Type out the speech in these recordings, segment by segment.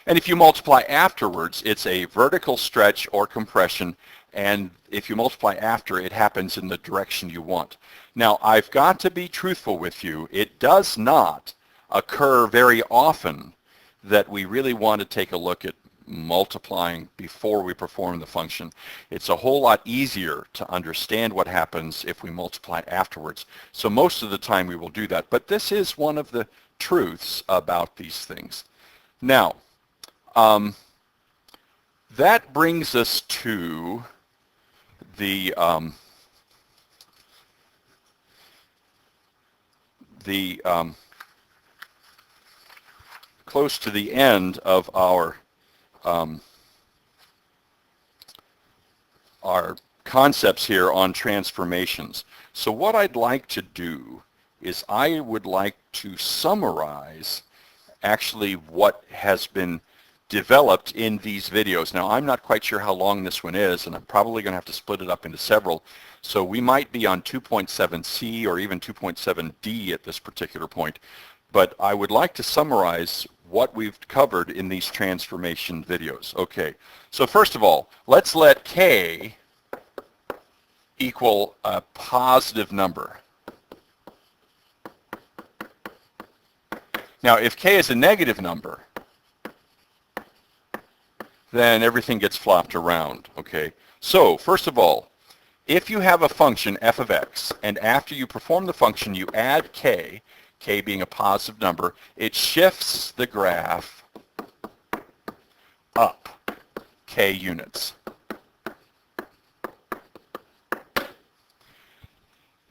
And if you multiply afterwards, it's a vertical stretch or compression, and if you multiply after, it happens in the direction you want. Now, I've got to be truthful with you. It does not occur very often that we really want to take a look at multiplying before we perform the function. It's a whole lot easier to understand what happens if we multiply afterwards. So most of the time we will do that. But this is one of the truths about these things. Now, that brings us to the close to the end of our concepts here on transformations. So what I'd like to do is I would like to summarize actually what has been developed in these videos. Now, I'm not quite sure how long this one is, and I'm probably going to have to split it up into several. So we might be on 2.7c or even 2.7d at this particular point. But I would like to summarize what we've covered in these transformation videos. Okay, so first of all, let's let k equal a positive number. Now, if k is a negative number, then everything gets flopped around, okay? So, first of all, if you have a function f of x, and after you perform the function you add k being a positive number, it shifts the graph up k units.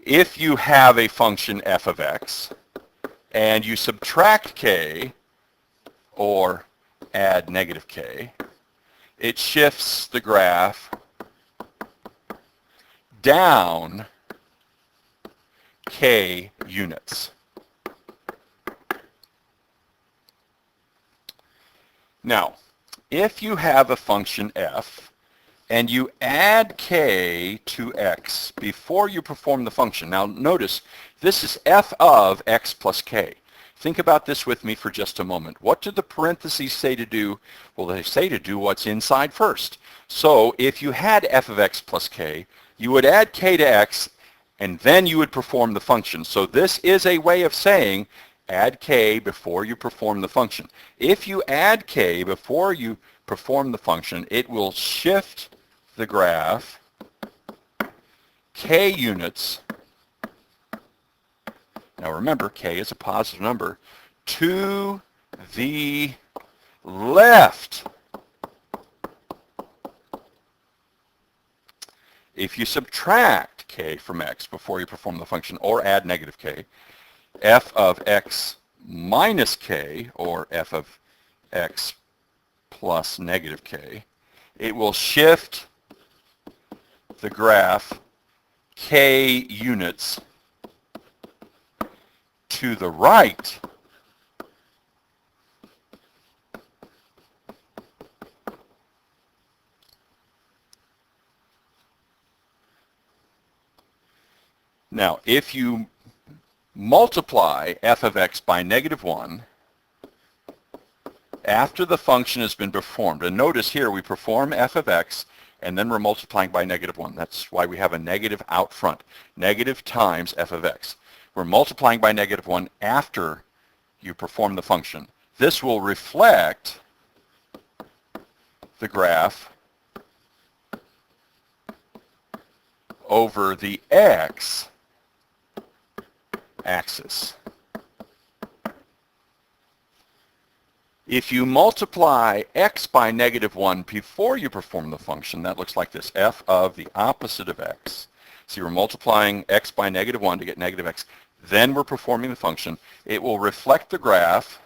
If you have a function f of x, and you subtract k, or add negative k, it shifts the graph down k units. Now, if you have a function f and you add k to x before you perform the function, now notice this is f of x plus k. Think about this with me for just a moment. What do the parentheses say to do? Well, they say to do what's inside first. So if you had f of x plus k, you would add k to x, and then you would perform the function. So this is a way of saying add k before you perform the function. If you add k before you perform the function, it will shift the graph k units. Now remember, k is a positive number, to the left. If you subtract k from x before you perform the function or add negative k, f of x minus k, or f of x plus negative k, it will shift the graph k units to the right. Now, if you multiply f of x by negative 1 after the function has been performed, and notice here we perform f of x and then we're multiplying by negative 1. That's why we have a negative out front. Negative times f of x. We're multiplying by negative 1 after you perform the function. This will reflect the graph over the x axis. If you multiply x by negative 1 before you perform the function, that looks like this, f of the opposite of x. So you're multiplying x by negative 1 to get negative x. Then we're performing the function. It will reflect the graph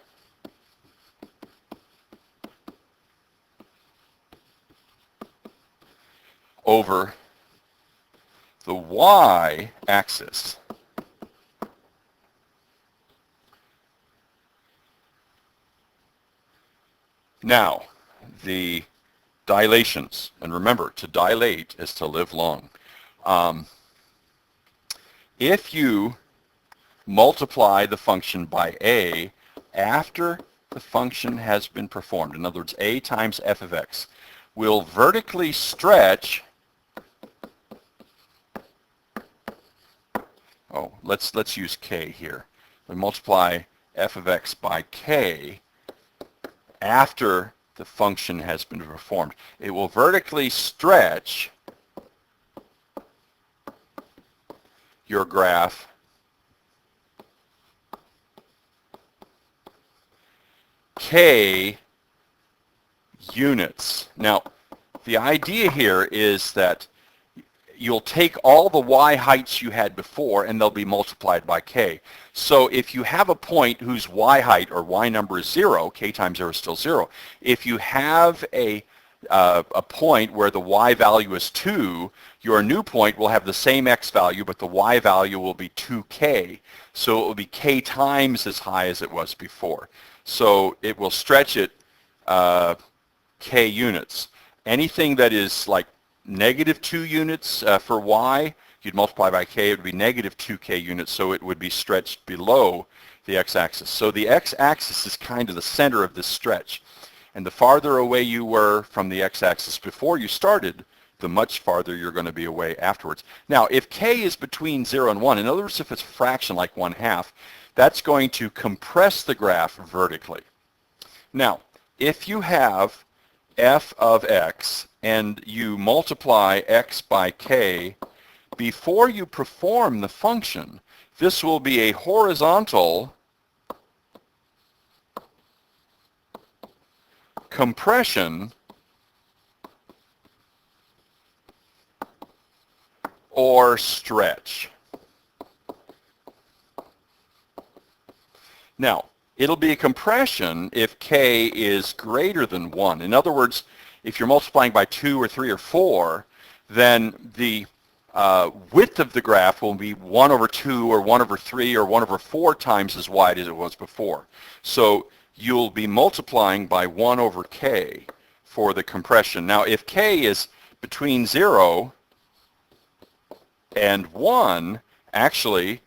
over the y-axis. Now, the dilations, and remember, to dilate is to live long. If you multiply the function by a after the function has been performed, in other words, a times f of x, will vertically stretch, let's use k here. We multiply f of x by k after the function has been performed. It will vertically stretch your graph k units. Now, the idea here is that you'll take all the y heights you had before and they'll be multiplied by k. So if you have a point whose y height or y number is 0, k times 0 is still 0. If you have a point where the y value is 2, your new point will have the same x value, but the y value will be 2k. So it will be k times as high as it was before. So it will stretch it k units. Anything that is like negative 2 units for y, you'd multiply by k, it would be negative 2k units, so it would be stretched below the x-axis. So the x-axis is kind of the center of this stretch. And the farther away you were from the x-axis before you started, the much farther you're going to be away afterwards. Now, if k is between 0 and 1, in other words, if it's a fraction like 1/2, that's going to compress the graph vertically. Now, if you have f of x and you multiply x by k, before you perform the function, this will be a horizontal compression or stretch. Now, it'll be a compression if k is greater than 1. In other words, if you're multiplying by 2 or 3 or 4, then the width of the graph will be 1 over 2 or 1 over 3 or 1 over 4 times as wide as it was before. So you'll be multiplying by 1 over k for the compression. Now, if k is between 0 and 1, actually,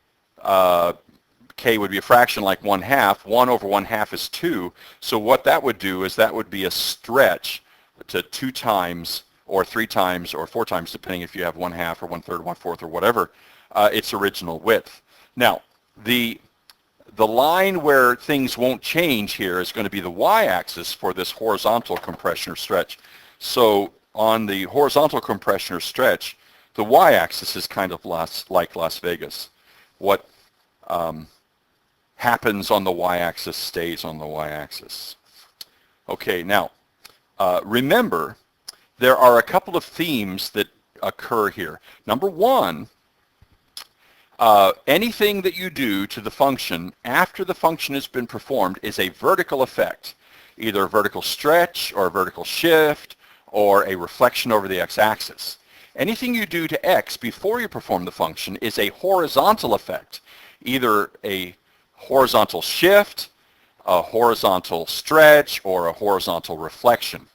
k would be a fraction like 1/2. 1 over 1/2 is 2. So what that would do is that would be a stretch to 2 times or 3 times or 4 times, depending if you have 1/2 or 1/3, 1/4 or whatever, its original width. Now, the line where things won't change here is going to be the y-axis for this horizontal compression or stretch. So on the horizontal compression or stretch, the y-axis is kind of like Las Vegas. What happens on the y-axis stays on the y-axis. Okay, now, remember, there are a couple of themes that occur here. Number one, anything that you do to the function after the function has been performed is a vertical effect, either a vertical stretch or a vertical shift or a reflection over the x-axis. Anything you do to x before you perform the function is a horizontal effect, either a horizontal shift, a horizontal stretch, or a horizontal reflection.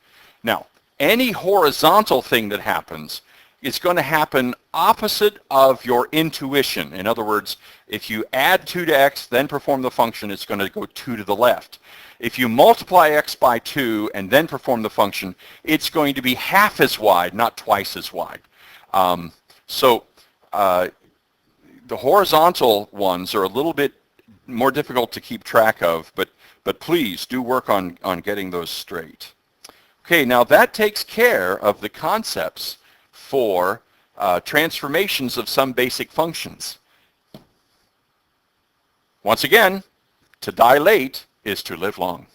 Now, any horizontal thing that happens is going to happen opposite of your intuition. In other words, if you add 2 to x, then perform the function, it's going to go 2 to the left. If you multiply x by 2 and then perform the function, it's going to be half as wide, not twice as wide. The horizontal ones are a little bit more difficult to keep track of, but please do work on getting those straight. Okay, now that takes care of the concepts for transformations of some basic functions. Once again, to die late is to live long.